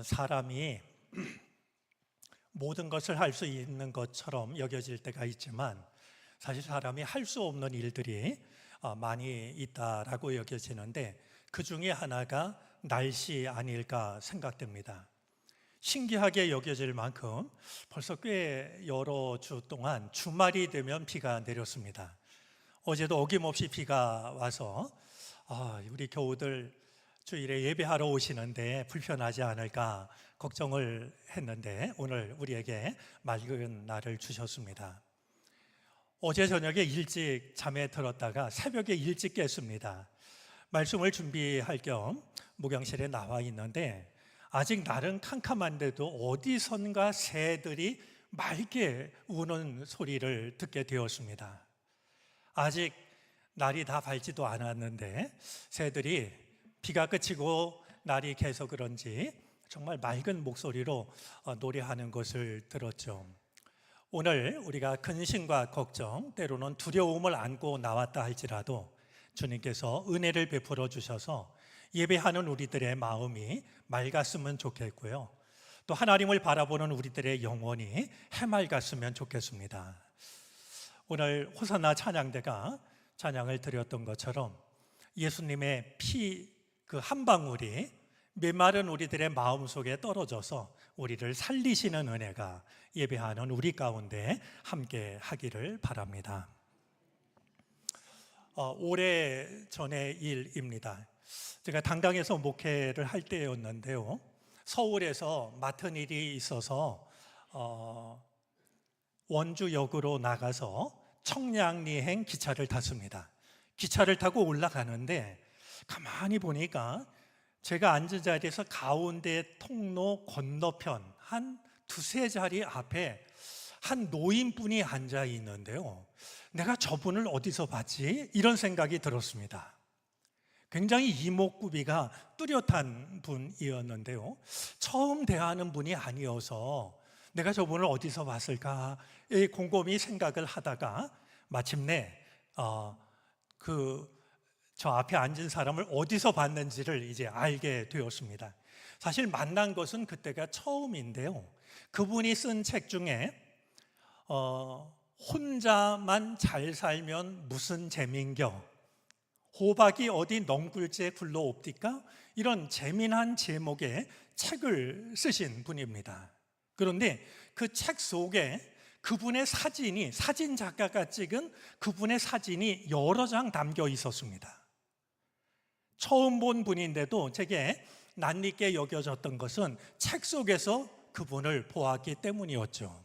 사람이 모든 것을 할 수 있는 것처럼 여겨질 때가 있지만 사실 사람이 할 수 없는 일들이 많이 있다라고 여겨지는데 그 중에 하나가 날씨 아닐까 생각됩니다. 신기하게 여겨질 만큼 벌써 꽤 여러 주 동안 주말이 되면 비가 내렸습니다. 어제도 어김없이 비가 와서 우리 교우들 주일에 예배하러 오시는데 불편하지 않을까 걱정을 했는데 오늘 우리에게 맑은 날을 주셨습니다. 어제 저녁에 일찍 잠에 들었다가 새벽에 일찍 깼습니다. 말씀을 준비할 겸 목양실에 나와 있는데 아직 날은 캄캄한데도 어디선가 새들이 맑게 우는 소리를 듣게 되었습니다. 아직 날이 다 밝지도 않았는데 새들이 비가 그치고 날이 개서 그런지 정말 맑은 목소리로 노래하는 것을 들었죠. 오늘 우리가 근심과 걱정, 때로는 두려움을 안고 나왔다 할지라도 주님께서 은혜를 베풀어 주셔서 예배하는 우리들의 마음이 맑았으면 좋겠고요. 또 하나님을 바라보는 우리들의 영혼이 해맑았으면 좋겠습니다. 오늘 호산나 찬양대가 찬양을 드렸던 것처럼 예수님의 피 그 한 방울이 메마른 우리들의 마음속에 떨어져서 우리를 살리시는 은혜가 예배하는 우리 가운데 함께 하기를 바랍니다. 오래전의 일입니다. 제가 당당에서 목회를 할 때였는데요, 서울에서 맡은 일이 있어서 원주역으로 나가서 청량리행 기차를 탔습니다. 기차를 타고 올라가는데 가만히 보니까 제가 앉은 자리에서 가운데 통로 건너편 한 두세 자리 앞에 한 노인분이 앉아 있는데요, 내가 저분을 어디서 봤지? 이런 생각이 들었습니다. 굉장히 이목구비가 뚜렷한 분이었는데요, 처음 대하는 분이 아니어서 내가 저분을 어디서 봤을까 곰곰이 생각을 하다가 마침내 저 앞에 앉은 사람을 어디서 봤는지를 이제 알게 되었습니다. 사실 만난 것은 그때가 처음인데요, 그분이 쓴 책 중에 혼자만 잘 살면 무슨 재민겨, 호박이 어디 넝굴째 굴러옵디까, 이런 재미난 제목의 책을 쓰신 분입니다. 그런데 그 책 속에 그분의 사진이, 사진 작가가 찍은 그분의 사진이 여러 장 담겨 있었습니다. 처음 본 분인데도 제게 낯익게 여겨졌던 것은 책 속에서 그분을 보았기 때문이었죠.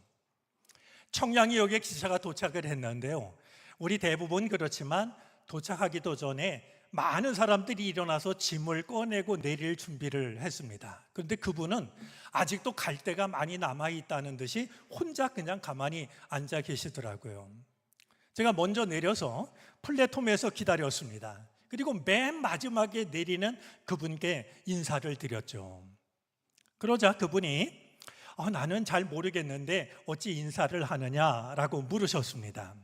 청량리역에 기차가 도착을 했는데요, 우리 대부분 그렇지만 도착하기도 전에 많은 사람들이 일어나서 짐을 꺼내고 내릴 준비를 했습니다. 그런데 그분은 아직도 갈 데가 많이 남아있다는 듯이 혼자 그냥 가만히 앉아 계시더라고요. 제가 먼저 내려서 플랫폼에서 기다렸습니다. 그리고 맨 마지막에 내리는 그분께 인사를 드렸죠. 그러자 그분이 나는 잘 모르겠는데 어찌 인사를 하느냐라고 물으셨습니다.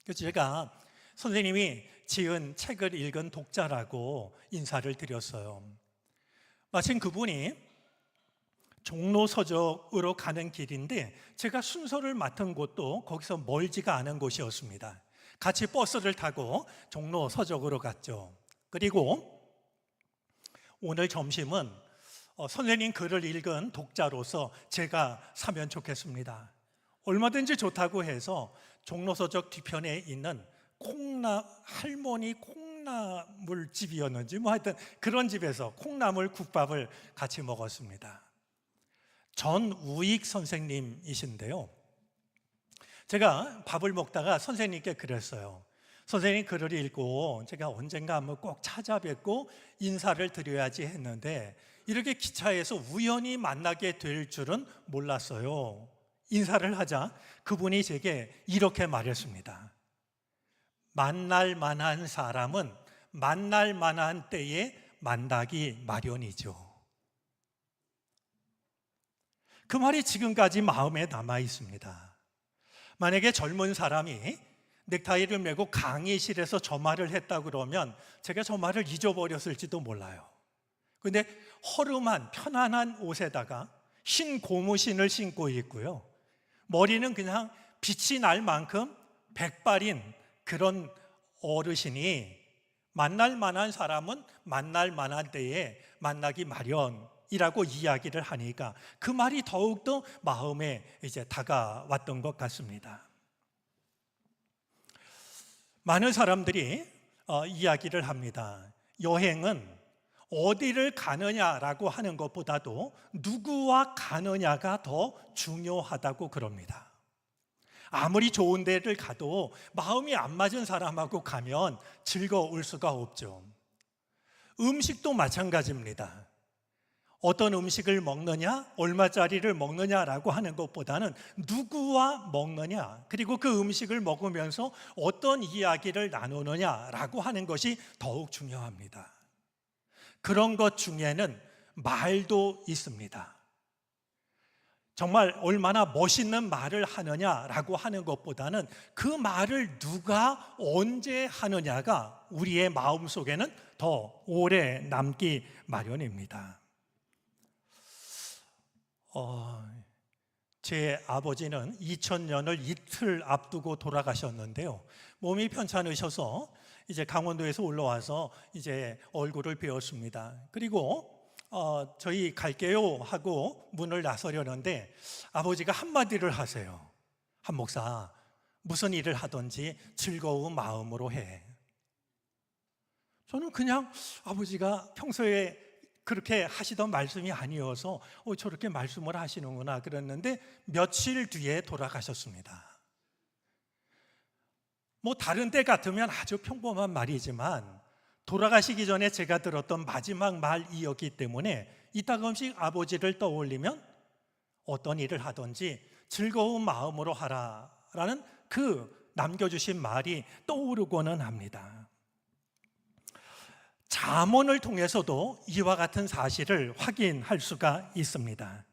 그래서 제가 선생님이 지은 책을 읽은 독자라고 인사를 드렸어요. 마침 그분이 종로 서적으로 가는 길인데 제가 순서를 맡은 곳도 거기서 멀지가 않은 곳이었습니다. 같이 버스를 타고 종로 서적으로 갔죠. 그리고 오늘 점심은 선생님 글을 읽은 독자로서 제가 사면 좋겠습니다. 얼마든지 좋다고 해서 종로 서적 뒤편에 있는 할머니 콩나물 집이었는지 하여튼 그런 집에서 콩나물 국밥을 같이 먹었습니다. 전우익 선생님이신데요, 제가 밥을 먹다가 선생님께 그랬어요. 선생님 글을 읽고 제가 언젠가 한번 꼭 찾아뵙고 인사를 드려야지 했는데 이렇게 기차에서 우연히 만나게 될 줄은 몰랐어요. 인사를 하자 그분이 제게 이렇게 말했습니다. 만날 만한 사람은 만날 만한 때에 만나기 마련이죠. 그 말이 지금까지 마음에 남아 있습니다. 만약에 젊은 사람이 넥타이를 메고 강의실에서 저 말을 했다 그러면 제가 저 말을 잊어버렸을지도 몰라요. 근데 허름한 편안한 옷에다가 흰 고무신을 신고 있고요. 머리는 그냥 빛이 날 만큼 백발인 그런 어르신이 만날 만한 사람은 만날 만한 때에 만나기 마련이라고 이야기를 하니까 그 말이 더욱더 마음에 이제 다가왔던 것 같습니다. 많은 사람들이 이야기를 합니다. 여행은 어디를 가느냐라고 하는 것보다도 누구와 가느냐가 더 중요하다고 그럽니다. 아무리 좋은 데를 가도 마음이 안 맞은 사람하고 가면 즐거울 수가 없죠. 음식도 마찬가지입니다. 어떤 음식을 먹느냐, 얼마짜리를 먹느냐라고 하는 것보다는 누구와 먹느냐, 그리고 그 음식을 먹으면서 어떤 이야기를 나누느냐라고 하는 것이 더욱 중요합니다. 그런 것 중에는 말도 있습니다. 정말 얼마나 멋있는 말을 하느냐라고 하는 것보다는 그 말을 누가 언제 하느냐가 우리의 마음속에는 더 오래 남기 마련입니다. 제 아버지는 2000년을 이틀 앞두고 돌아가셨는데요. 몸이 편찮으셔서 이제 강원도에서 올라와서 이제 얼굴을 뵈었습니다. 그리고 저희 갈게요 하고 문을 나서려는데 아버지가 한마디를 하세요. 한 목사, 무슨 일을 하든지 즐거운 마음으로 해. 저는 그냥 아버지가 평소에 그렇게 하시던 말씀이 아니어서 저렇게 말씀을 하시는구나 그랬는데 며칠 뒤에 돌아가셨습니다. 뭐 다른 때 같으면 아주 평범한 말이지만 돌아가시기 전에 제가 들었던 마지막 말이었기 때문에 이따금씩 아버지를 떠올리면 어떤 일을 하든지 즐거운 마음으로 하라라는 그 남겨주신 말이 떠오르고는 합니다. 잠언을 통해서도 이와 같은 사실을 확인할 수가 있습니다.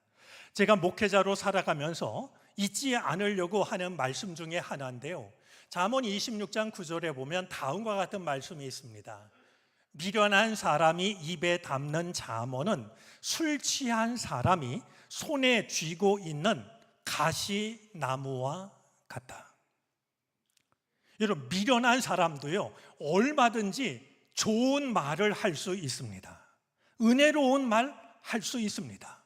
제가 목회자로 살아가면서 잊지 않으려고 하는 말씀 중에 하나인데요. 잠언 26장 9절에 보면 다음과 같은 말씀이 있습니다. 미련한 사람이 입에 담는 잠언은 술 취한 사람이 손에 쥐고 있는 가시나무와 같다. 여러분, 미련한 사람도요 얼마든지 좋은 말을 할 수 있습니다. 은혜로운 말 할 수 있습니다.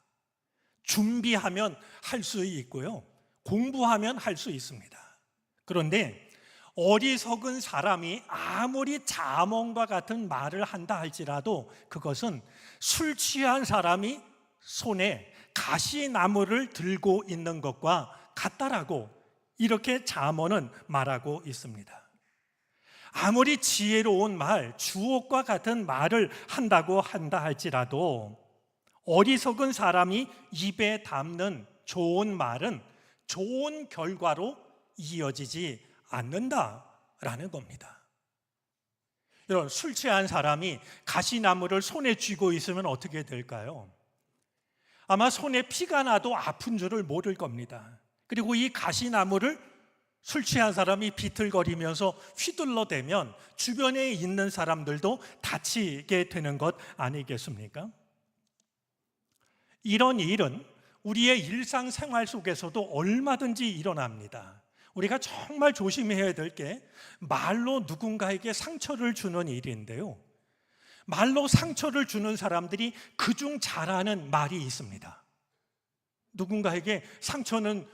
준비하면 할 수 있고요, 공부하면 할 수 있습니다. 그런데 어리석은 사람이 아무리 잠언과 같은 말을 한다 할지라도 그것은 술 취한 사람이 손에 가시나무를 들고 있는 것과 같다라고 이렇게 잠언은 말하고 있습니다. 아무리 지혜로운 말, 주옥과 같은 말을 한다고 한다 할지라도 어리석은 사람이 입에 담는 좋은 말은 좋은 결과로 이어지지 않는다라는 겁니다. 여러분, 술 취한 사람이 가시나무를 손에 쥐고 있으면 어떻게 될까요? 아마 손에 피가 나도 아픈 줄을 모를 겁니다. 그리고 이 가시나무를 술 취한 사람이 비틀거리면서 휘둘러대면 주변에 있는 사람들도 다치게 되는 것 아니겠습니까? 이런 일은 우리의 일상생활 속에서도 얼마든지 일어납니다. 우리가 정말 조심해야 될 게 말로 누군가에게 상처를 주는 일인데요, 말로 상처를 주는 사람들이 그중 잘하는 말이 있습니다. 누군가에게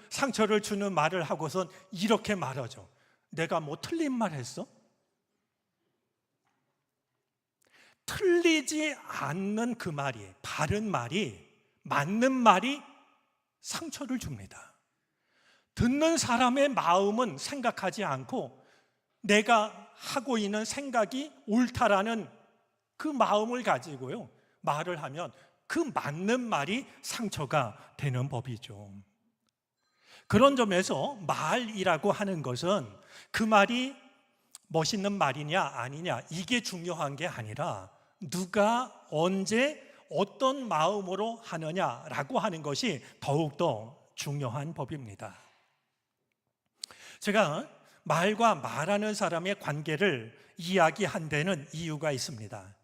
상처를 주는 말을 하고선 이렇게 말하죠. 내가 뭐 틀린 말 했어? 틀리지 않는 그 말이, 바른 말이, 맞는 말이 상처를 줍니다. 듣는 사람의 마음은 생각하지 않고 내가 하고 있는 생각이 옳다라는 그 마음을 가지고요 말을 하면 그 맞는 말이 상처가 되는 법이죠. 그런 점에서 말이라고 하는 것은 그 말이 멋있는 말이냐 아니냐 이게 중요한 게 아니라 누가 언제 어떤 마음으로 하느냐라고 하는 것이 더욱더 중요한 법입니다. 제가 말과 말하는 사람의 관계를 이야기한 데는 이유가 있습니다.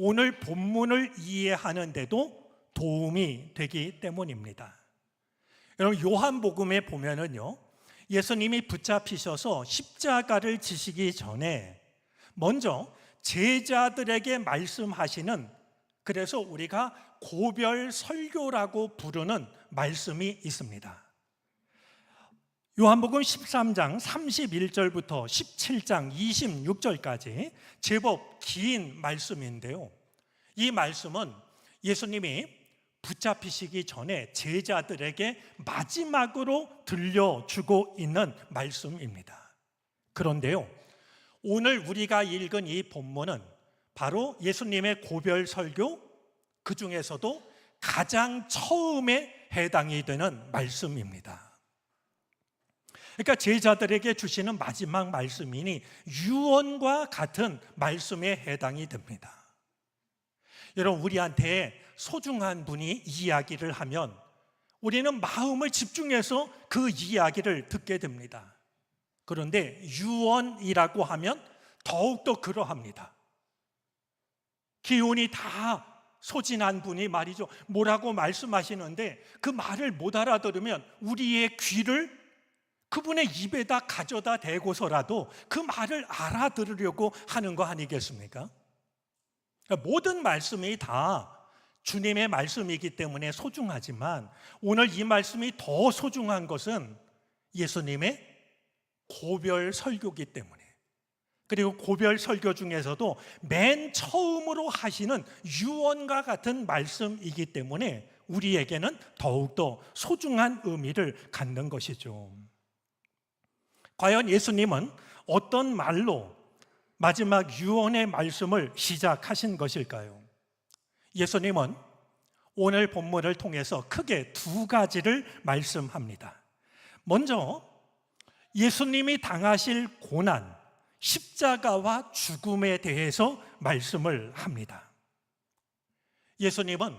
오늘 본문을 이해하는 데도 도움이 되기 때문입니다. 여러분, 요한복음에 보면은요, 예수님이 붙잡히셔서 십자가를 지시기 전에 먼저 제자들에게 말씀하시는, 그래서 우리가 고별 설교라고 부르는 말씀이 있습니다. 요한복음 13장 31절부터 17장 26절까지 제법 긴 말씀인데요, 이 말씀은 예수님이 붙잡히시기 전에 제자들에게 마지막으로 들려주고 있는 말씀입니다. 그런데요, 오늘 우리가 읽은 이 본문은 바로 예수님의 고별 설교, 그 중에서도 가장 처음에 해당이 되는 말씀입니다. 그러니까 제자들에게 주시는 마지막 말씀이니 유언과 같은 말씀에 해당이 됩니다. 여러분, 우리한테 소중한 분이 이야기를 하면 우리는 마음을 집중해서 그 이야기를 듣게 됩니다. 그런데 유언이라고 하면 더욱더 그러합니다. 기운이 다 소진한 분이 말이죠, 뭐라고 말씀하시는데 그 말을 못 알아들으면 우리의 귀를 그분의 입에다 가져다 대고서라도 그 말을 알아들으려고 하는 거 아니겠습니까? 모든 말씀이 다 주님의 말씀이기 때문에 소중하지만 오늘 이 말씀이 더 소중한 것은 예수님의 고별 설교이기 때문에, 그리고 고별 설교 중에서도 맨 처음으로 하시는 유언과 같은 말씀이기 때문에 우리에게는 더욱더 소중한 의미를 갖는 것이죠. 과연 예수님은 어떤 말로 마지막 유언의 말씀을 시작하신 것일까요? 예수님은 오늘 본문을 통해서 크게 두 가지를 말씀합니다. 먼저 예수님이 당하실 고난, 십자가와 죽음에 대해서 말씀을 합니다. 예수님은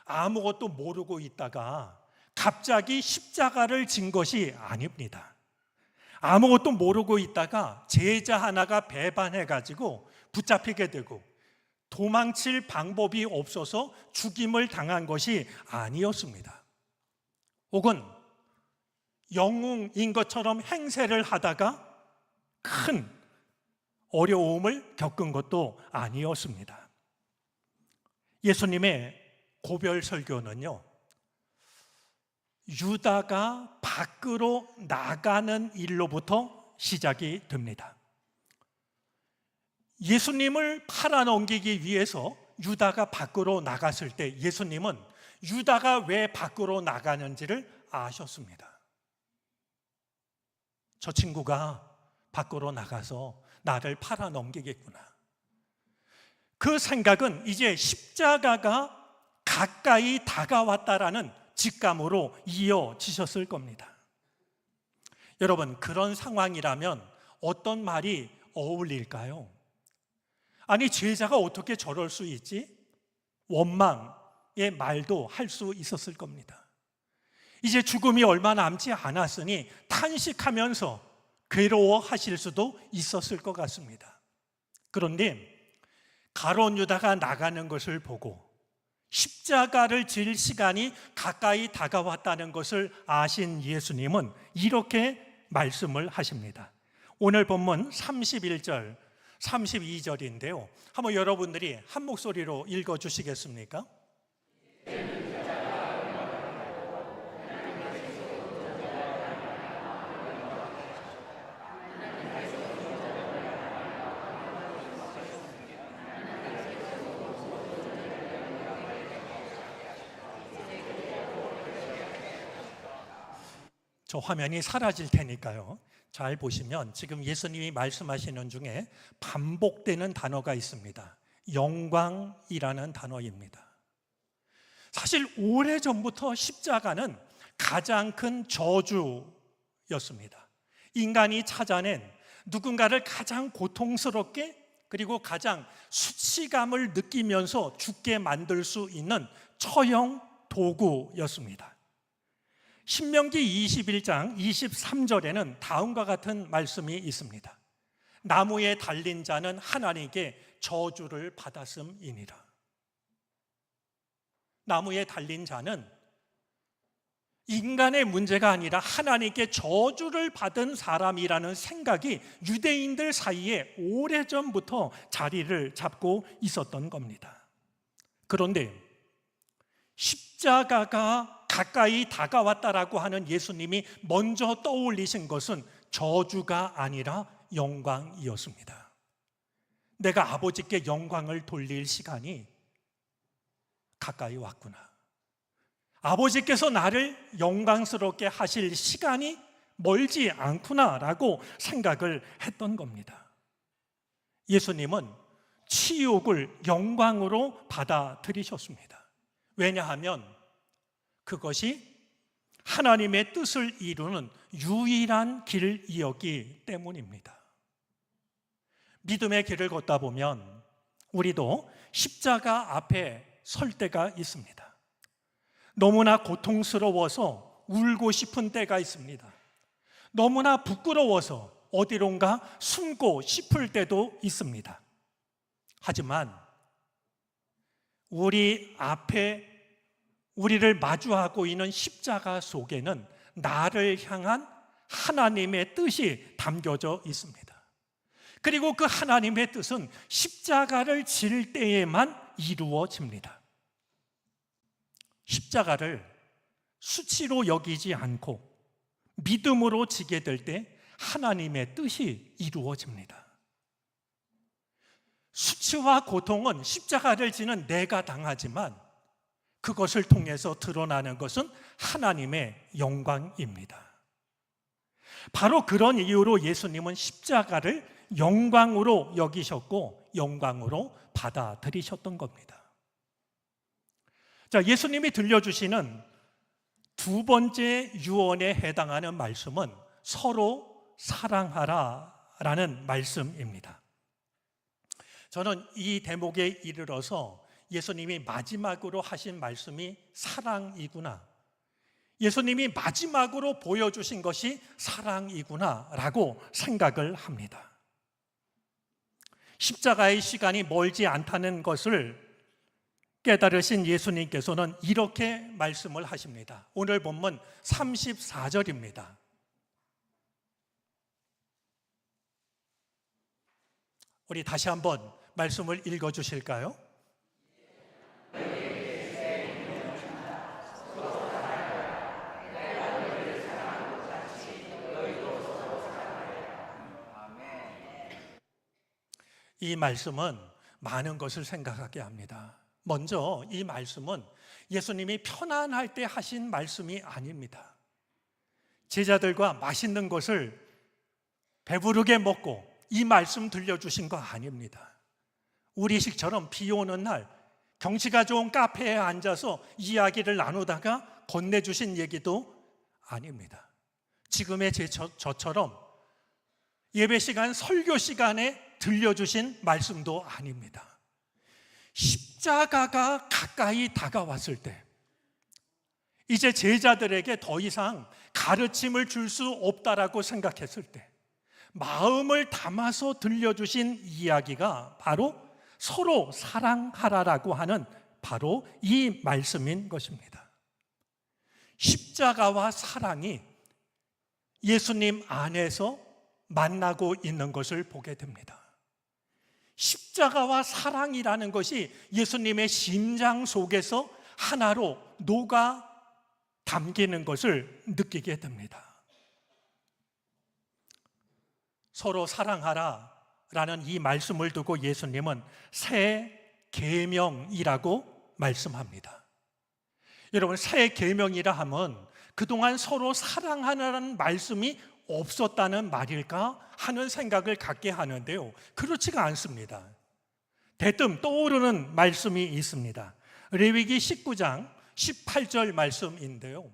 아무것도 모르고 있다가 갑자기 십자가를 진 것이 아닙니다. 아무것도 모르고 있다가 제자 하나가 배반해가지고 붙잡히게 되고 도망칠 방법이 없어서 죽임을 당한 것이 아니었습니다. 혹은 영웅인 것처럼 행세를 하다가 큰 어려움을 겪은 것도 아니었습니다. 예수님의 고별 설교는요, 유다가 밖으로 나가는 일로부터 시작이 됩니다. 예수님을 팔아넘기기 위해서 유다가 밖으로 나갔을 때 예수님은 유다가 왜 밖으로 나가는지를 아셨습니다. 저 친구가 밖으로 나가서 나를 팔아넘기겠구나. 그 생각은 이제 십자가가 가까이 다가왔다라는 직감으로 이어지셨을 겁니다. 여러분, 그런 상황이라면 어떤 말이 어울릴까요? 아니, 제자가 어떻게 저럴 수 있지? 원망의 말도 할 수 있었을 겁니다. 이제 죽음이 얼마 남지 않았으니 탄식하면서 괴로워하실 수도 있었을 것 같습니다. 그런데 가룟 유다가 나가는 것을 보고 십자가를 질 시간이 가까이 다가왔다는 것을 아신 예수님은 이렇게 말씀을 하십니다. 오늘 본문 31절, 32절인데요. 한번 여러분들이 한 목소리로 읽어주시겠습니까? 저 화면이 사라질 테니까요, 잘 보시면 지금 예수님이 말씀하시는 중에 반복되는 단어가 있습니다. 영광이라는 단어입니다. 사실 오래전부터 십자가는 가장 큰 저주였습니다. 인간이 찾아낸 누군가를 가장 고통스럽게 그리고 가장 수치감을 느끼면서 죽게 만들 수 있는 처형 도구였습니다. 신명기 21장 23절에는 다음과 같은 말씀이 있습니다. 나무에 달린 자는 하나님께 저주를 받았음이니라. 나무에 달린 자는 인간의 문제가 아니라 하나님께 저주를 받은 사람이라는 생각이 유대인들 사이에 오래전부터 자리를 잡고 있었던 겁니다. 그런데 십자가가 가까이 다가왔다라고 하는 예수님이 먼저 떠올리신 것은 저주가 아니라 영광이었습니다. 내가 아버지께 영광을 돌릴 시간이 가까이 왔구나. 아버지께서 나를 영광스럽게 하실 시간이 멀지 않구나라고 생각을 했던 겁니다. 예수님은 치욕을 영광으로 받아들이셨습니다. 왜냐하면 그것이 하나님의 뜻을 이루는 유일한 길이었기 때문입니다. 믿음의 길을 걷다 보면 우리도 십자가 앞에 설 때가 있습니다. 너무나 고통스러워서 울고 싶은 때가 있습니다. 너무나 부끄러워서 어디론가 숨고 싶을 때도 있습니다. 하지만 우리 앞에 우리를 마주하고 있는 십자가 속에는 나를 향한 하나님의 뜻이 담겨져 있습니다. 그리고 그 하나님의 뜻은 십자가를 질 때에만 이루어집니다. 십자가를 수치로 여기지 않고 믿음으로 지게 될 때 하나님의 뜻이 이루어집니다. 수치와 고통은 십자가를 지는 내가 당하지만 그것을 통해서 드러나는 것은 하나님의 영광입니다. 바로 그런 이유로 예수님은 십자가를 영광으로 여기셨고 영광으로 받아들이셨던 겁니다. 자, 예수님이 들려주시는 두 번째 유언에 해당하는 말씀은 서로 사랑하라라는 말씀입니다. 저는 이 대목에 이르러서 예수님이 마지막으로 하신 말씀이 사랑이구나, 예수님이 마지막으로 보여주신 것이 사랑이구나라고 생각을 합니다. 십자가의 시간이 멀지 않다는 것을 깨달으신 예수님께서는 이렇게 말씀을 하십니다. 오늘 본문 34절입니다. 우리 다시 한번 말씀을 읽어주실까요? 이 말씀은 많은 것을 생각하게 합니다. 먼저 이 말씀은 예수님이 편안할 때 하신 말씀이 아닙니다. 제자들과 맛있는 것을 배부르게 먹고 이 말씀 들려주신 거 아닙니다. 우리식처럼 비 오는 날 경치가 좋은 카페에 앉아서 이야기를 나누다가 건네주신 얘기도 아닙니다. 지금의 저처럼 예배 시간, 설교 시간에 들려주신 말씀도 아닙니다. 십자가가 가까이 다가왔을 때, 이제 제자들에게 더 이상 가르침을 줄 수 없다라고 생각했을 때 마음을 담아서 들려주신 이야기가 바로 서로 사랑하라라고 하는 바로 이 말씀인 것입니다. 십자가와 사랑이 예수님 안에서 만나고 있는 것을 보게 됩니다. 십자가와 사랑이라는 것이 예수님의 심장 속에서 하나로 녹아 담기는 것을 느끼게 됩니다. 서로 사랑하라라는 이 말씀을 두고 예수님은 새 계명이라고 말씀합니다. 여러분, 새 계명이라 하면 그동안 서로 사랑하라는 말씀이 없었다는 말일까 하는 생각을 갖게 하는데요, 그렇지가 않습니다. 대뜸 떠오르는 말씀이 있습니다. 레위기 19장 18절 말씀인데요,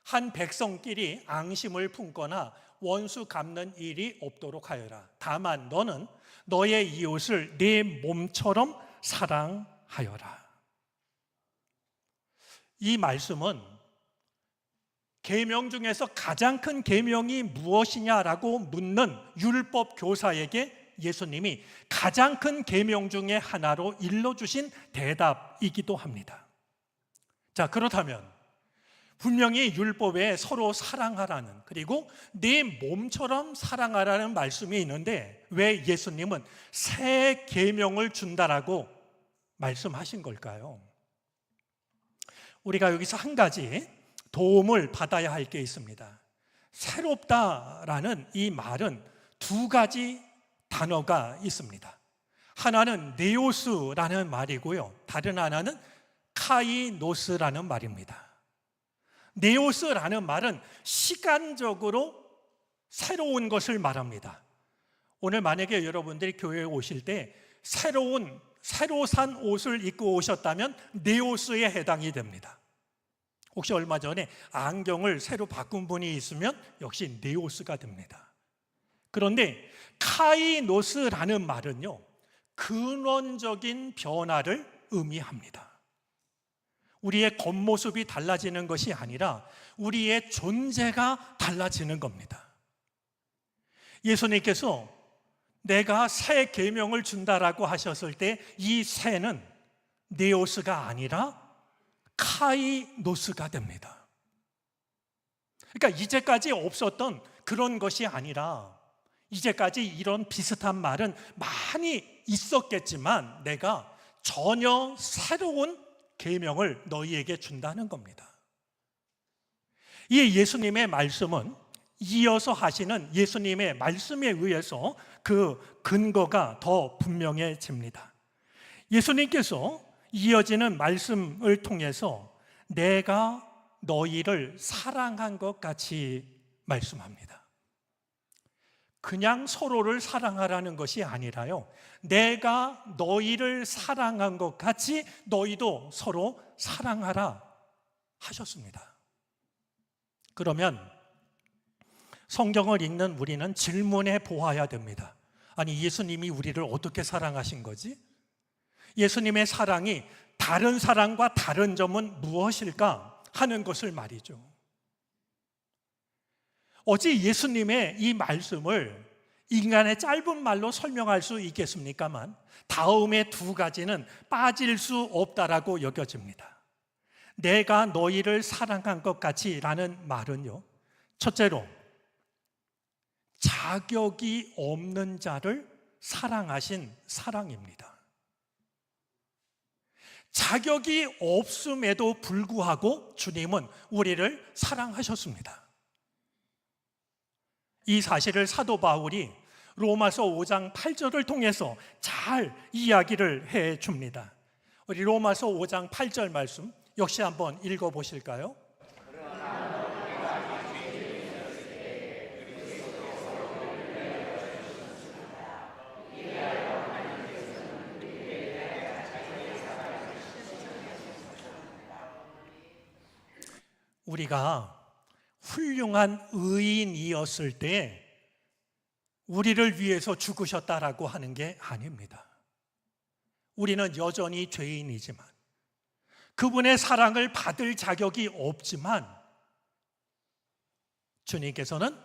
한 백성끼리 앙심을 품거나 원수 갚는 일이 없도록 하여라. 다만 너는 너의 이웃을 네 몸처럼 사랑하여라. 이 말씀은 계명 중에서 가장 큰 계명이 무엇이냐라고 묻는 율법 교사에게 예수님이 가장 큰 계명 중에 하나로 일러주신 대답이기도 합니다. 자, 그렇다면 분명히 율법에 서로 사랑하라는, 그리고 내 몸처럼 사랑하라는 말씀이 있는데 왜 예수님은 새 계명을 준다라고 말씀하신 걸까요? 우리가 여기서 한 가지 도움을 받아야 할 게 있습니다. 새롭다라는 이 말은 두 가지 단어가 있습니다. 하나는 네오스라는 말이고요, 다른 하나는 카이노스라는 말입니다. 네오스라는 말은 시간적으로 새로운 것을 말합니다. 오늘 만약에 여러분들이 교회에 오실 때 새로 산 옷을 입고 오셨다면 네오스에 해당이 됩니다. 혹시 얼마 전에 안경을 새로 바꾼 분이 있으면 역시 네오스가 됩니다. 그런데 카이노스라는 말은요, 근원적인 변화를 의미합니다. 우리의 겉모습이 달라지는 것이 아니라 우리의 존재가 달라지는 겁니다. 예수님께서 내가 새 계명을 준다라고 하셨을 때 이 새는 네오스가 아니라 카이노스가 됩니다. 그러니까 이제까지 없었던 그런 것이 아니라, 이제까지 이런 비슷한 말은 많이 있었겠지만 내가 전혀 새로운 계명을 너희에게 준다는 겁니다. 이 예수님의 말씀은 이어서 하시는 예수님의 말씀에 의해서 그 근거가 더 분명해집니다. 예수님께서 이어지는 말씀을 통해서 내가 너희를 사랑한 것 같이 말씀합니다. 그냥 서로를 사랑하라는 것이 아니라요, 내가 너희를 사랑한 것 같이 너희도 서로 사랑하라 하셨습니다. 그러면 성경을 읽는 우리는 질문해 보아야 됩니다. 아니, 예수님이 우리를 어떻게 사랑하신 거지? 예수님의 사랑이 다른 사랑과 다른 점은 무엇일까 하는 것을 말이죠. 어찌 예수님의 이 말씀을 인간의 짧은 말로 설명할 수 있겠습니까만 다음의 두 가지는 빠질 수 없다라고 여겨집니다. 내가 너희를 사랑한 것 같이 라는 말은요, 첫째로 자격이 없는 자를 사랑하신 사랑입니다. 자격이 없음에도 불구하고 주님은 우리를 사랑하셨습니다. 이 사실을 사도 바울이 로마서 5장 8절을 통해서 잘 이야기를 해 줍니다. 우리 로마서 5장 8절 말씀 역시 한번 읽어 보실까요? 우리가 훌륭한 의인이었을 때 우리를 위해서 죽으셨다라고 하는 게 아닙니다. 우리는 여전히 죄인이지만, 그분의 사랑을 받을 자격이 없지만 주님께서는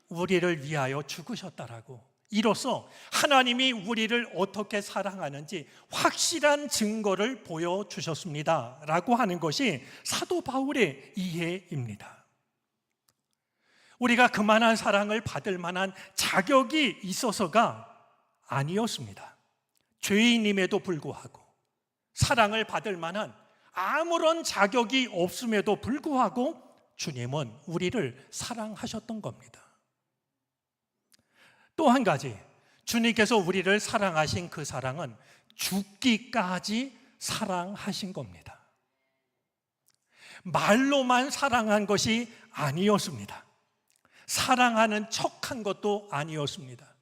우리를 위하여 죽으셨다라고, 이로써 하나님이 우리를 어떻게 사랑하는지 확실한 증거를 보여주셨습니다 라고 하는 것이 사도 바울의 이해입니다. 우리가 그만한 사랑을 받을 만한 자격이 있어서가 아니었습니다. 죄인임에도 불구하고, 사랑을 받을 만한 아무런 자격이 없음에도 불구하고 주님은 우리를 사랑하셨던 겁니다. 또 한 가지, 주님께서 우리를 사랑하신 그 사랑은 죽기까지 사랑하신 겁니다. 말로만 사랑한 것이 아니었습니다. 사랑하는 척한 것도 아니었습니다.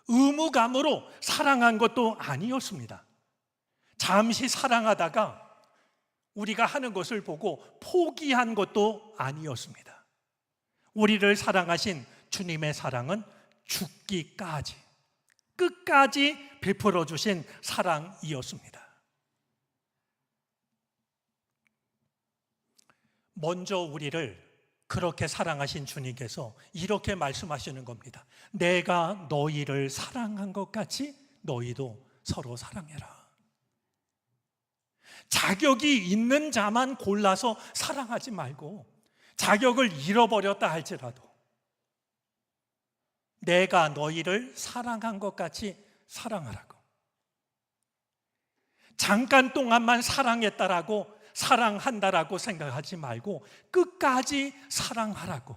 의무감으로 사랑한 것도 아니었습니다. 잠시 사랑하다가 우리가 하는 것을 보고 포기한 것도 아니었습니다. 우리를 사랑하신 주님의 사랑은 죽기까지, 끝까지 베풀어 주신 사랑이었습니다. 먼저 우리를 그렇게 사랑하신 주님께서 이렇게 말씀하시는 겁니다. 내가 너희를 사랑한 것 같이 너희도 서로 사랑해라. 자격이 있는 자만 골라서 사랑하지 말고 자격을 잃어버렸다 할지라도 내가 너희를 사랑한 것 같이 사랑하라고. 잠깐 동안만 사랑했다라고 사랑한다라고 생각하지 말고 끝까지 사랑하라고.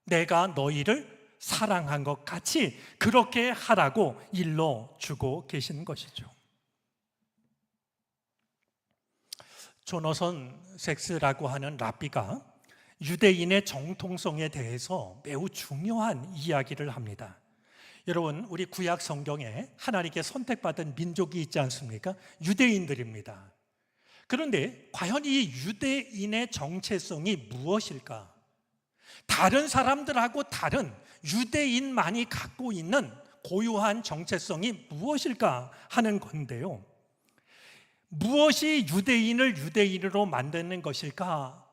내가 너희를 사랑한 것 같이 그렇게 하라고 일러주고 계시는 것이죠. 조너선 섹스라고 하는 랍비가 유대인의 정통성에 대해서 매우 중요한 이야기를 합니다. 여러분, 우리 구약 성경에 하나님께 선택받은 민족이 있지 않습니까? 유대인들입니다. 그런데 과연 이 유대인의 정체성이 무엇일까? 다른 사람들하고 다른 유대인만이 갖고 있는 고유한 정체성이 무엇일까 하는 건데요. 무엇이 유대인을 유대인으로 만드는 것일까?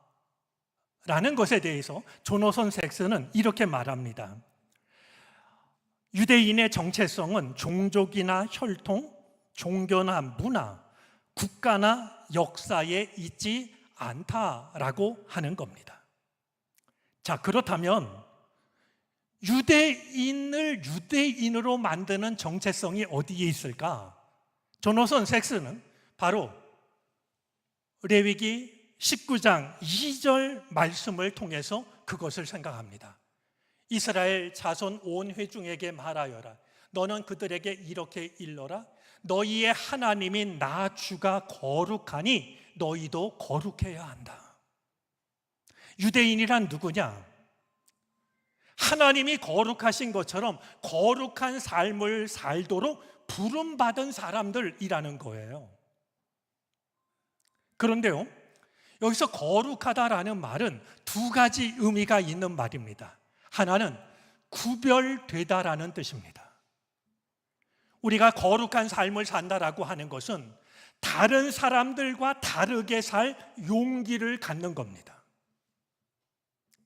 라는 것에 대해서 조너선 섹스는 이렇게 말합니다. 유대인의 정체성은 종족이나 혈통, 종교나 문화, 국가나 역사에 있지 않다라고 하는 겁니다. 자, 그렇다면 유대인을 유대인으로 만드는 정체성이 어디에 있을까? 조너선 섹스는 바로 레위기 19장 2절 말씀을 통해서 그것을 생각합니다. 이스라엘 자손 온 회중에게 말하여라. 너는 그들에게 이렇게 일러라. 너희의 하나님인 나 주가 거룩하니 너희도 거룩해야 한다. 유대인이란 누구냐? 하나님이 거룩하신 것처럼 거룩한 삶을 살도록 부름받은 사람들이라는 거예요. 그런데요, 여기서 거룩하다라는 말은 두 가지 의미가 있는 말입니다. 하나는 구별되다라는 뜻입니다. 우리가 거룩한 삶을 산다라고 하는 것은 다른 사람들과 다르게 살 용기를 갖는 겁니다.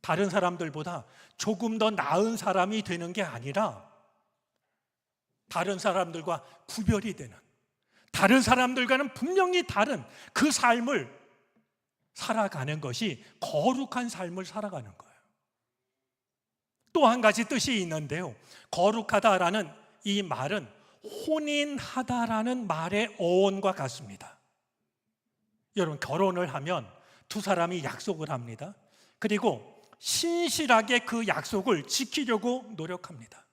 다른 사람들보다 조금 더 나은 사람이 되는 게 아니라 다른 사람들과 구별이 되는, 다른 사람들과는 분명히 다른 그 삶을 살아가는 것이 거룩한 삶을 살아가는 거예요. 또 한 가지 뜻이 있는데요, 거룩하다라는 이 말은 혼인하다라는 말의 어원과 같습니다. 여러분, 결혼을 하면 두 사람이 약속을 합니다. 그리고 신실하게 그 약속을 지키려고 노력합니다.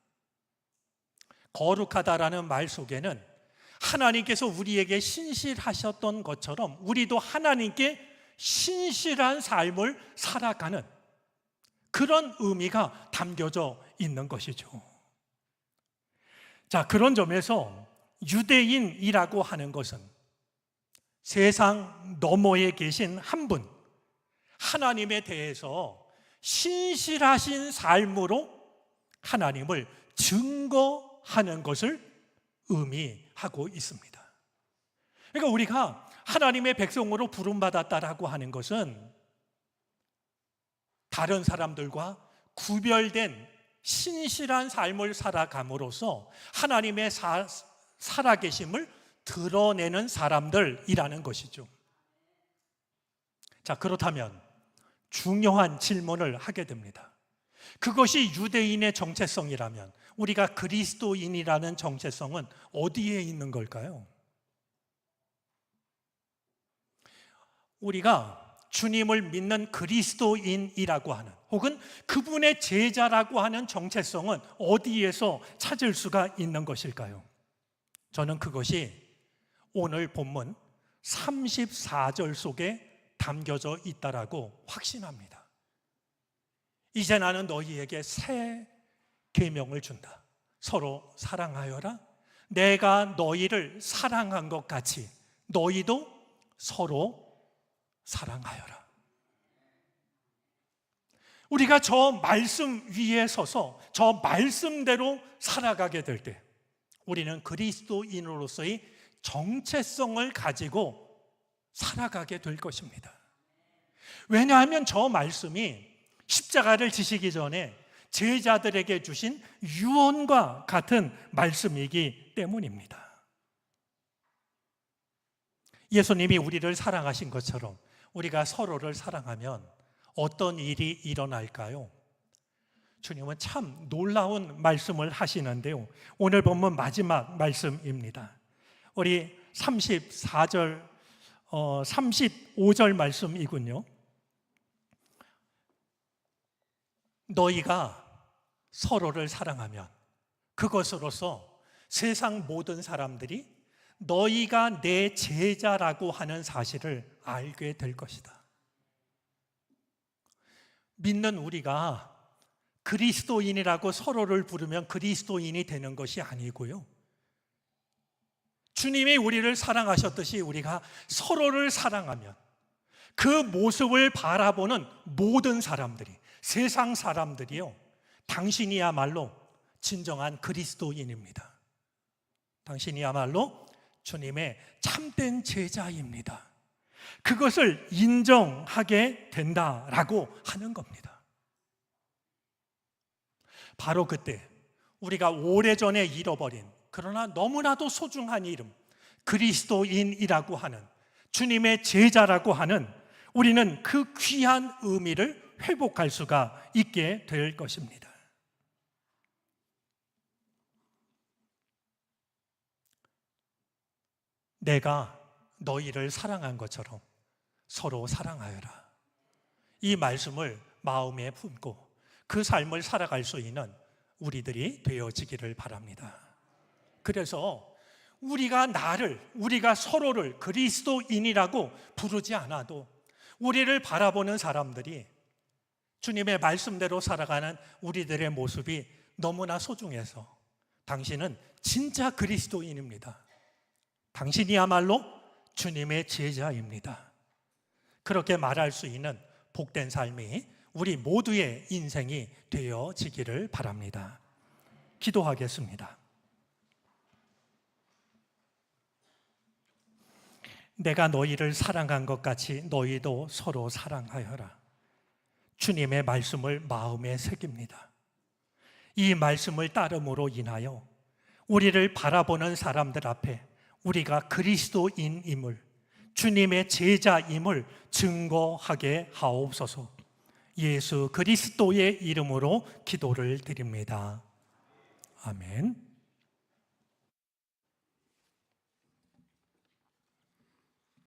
거룩하다라는 말 속에는 하나님께서 우리에게 신실하셨던 것처럼 우리도 하나님께 신실한 삶을 살아가는 그런 의미가 담겨져 있는 것이죠. 자, 그런 점에서 유대인이라고 하는 것은 세상 너머에 계신 한 분, 하나님에 대해서 신실하신 삶으로 하나님을 증거하는 것을 의미하고 있습니다. 그러니까 우리가 하나님의 백성으로 부름받았다라고 하는 것은 다른 사람들과 구별된 신실한 삶을 살아감으로써 하나님의 살아계심을 드러내는 사람들이라는 것이죠. 자, 그렇다면 중요한 질문을 하게 됩니다. 그것이 유대인의 정체성이라면 우리가 그리스도인이라는 정체성은 어디에 있는 걸까요? 우리가 주님을 믿는 그리스도인이라고 하는, 혹은 그분의 제자라고 하는 정체성은 어디에서 찾을 수가 있는 것일까요? 저는 그것이 오늘 본문 34절 속에 담겨져 있다라고 확신합니다. 이제 나는 너희에게 새 계명을 준다. 서로 사랑하여라. 내가 너희를 사랑한 것 같이 너희도 서로 사랑하여라. 우리가 저 말씀 위에 서서 저 말씀대로 살아가게 될 때 우리는 그리스도인으로서의 정체성을 가지고 살아가게 될 것입니다. 왜냐하면 저 말씀이 십자가를 지시기 전에 제자들에게 주신 유언과 같은 말씀이기 때문입니다. 예수님이 우리를 사랑하신 것처럼 우리가 서로를 사랑하면 어떤 일이 일어날까요? 주님은 참 놀라운 말씀을 하시는데요. 오늘 본문 마지막 말씀입니다. 우리 34절, 35절 말씀이군요. 너희가 서로를 사랑하면 그것으로서 세상 모든 사람들이 너희가 내 제자라고 하는 사실을 알게 될 것이다. 믿는 우리가 그리스도인이라고 서로를 부르면 그리스도인이 되는 것이 아니고요. 주님이 우리를 사랑하셨듯이 우리가 서로를 사랑하면 그 모습을 바라보는 모든 사람들이, 세상 사람들이요, 당신이야말로 진정한 그리스도인입니다. 당신이야말로 주님의 참된 제자입니다. 그것을 인정하게 된다라고 하는 겁니다. 바로 그때 우리가 오래전에 잃어버린 그러나 너무나도 소중한 이름, 그리스도인이라고 하는, 주님의 제자라고 하는, 우리는 그 귀한 의미를 회복할 수가 있게 될 것입니다. 내가 너희를 사랑한 것처럼 서로 사랑하여라. 이 말씀을 마음에 품고 그 삶을 살아갈 수 있는 우리들이 되어지기를 바랍니다. 그래서 우리가 서로를 그리스도인이라고 부르지 않아도 우리를 바라보는 사람들이 주님의 말씀대로 살아가는 우리들의 모습이 너무나 소중해서 당신은 진짜 그리스도인입니다. 당신이야말로 주님의 제자입니다. 그렇게 말할 수 있는 복된 삶이 우리 모두의 인생이 되어지기를 바랍니다. 기도하겠습니다. 내가 너희를 사랑한 것 같이 너희도 서로 사랑하여라. 주님의 말씀을 마음에 새깁니다. 이 말씀을 따름으로 인하여 우리를 바라보는 사람들 앞에 우리가 그리스도인임을, 주님의 제자임을 증거하게 하옵소서. 예수 그리스도의 이름으로 기도를 드립니다. 아멘.